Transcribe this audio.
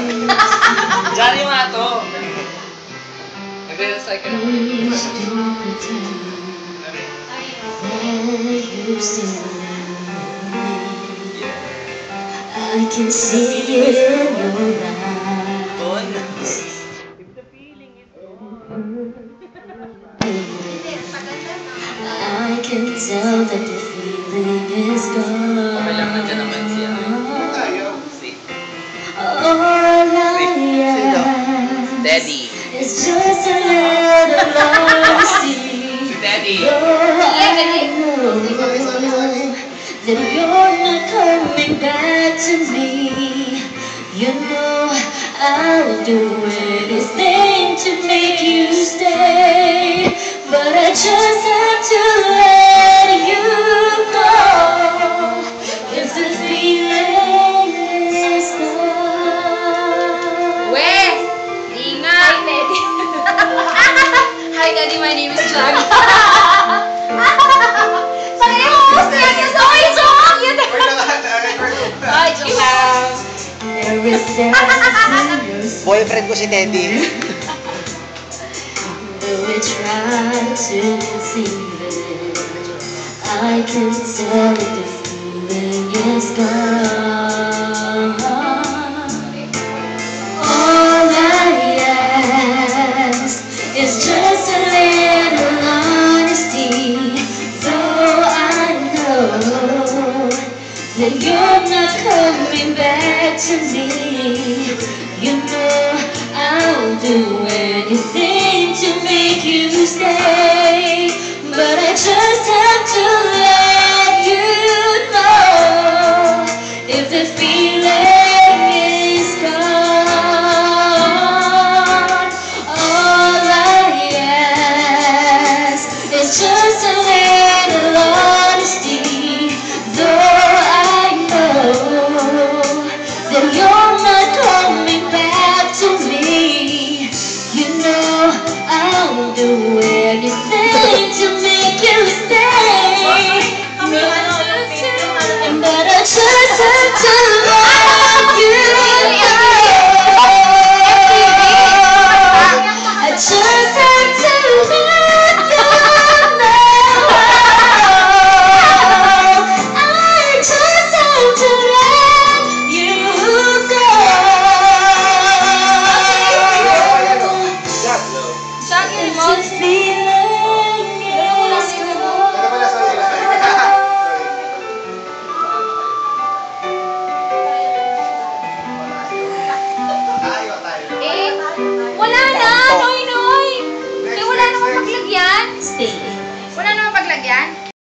Diyan yung ato. Nagre-recycle ako. I can see it in your eyes. If the feeling is I can tell that the feeling is gone. okay lang, nandiyan naman siya. All I ask Daddy. is just a little honesty. Daddy. I know that you're not coming back to me. You know I'll do anything to make you stay, but I just have to let you go. If the feeling is gone. Weh! Ingat! Hi, Daddy. Hi, Daddy. My name is John. Sorry, host. Sorry, John. Hi, John. There is sadness in your Boyfriend ko si Teddy. though we try to conceal it, I can tell that the feeling is gone. All I ask is just a little honesty, though I know that you're not coming back to me. You know I'll do anything to make you stay, but I just have to let you know if the feeling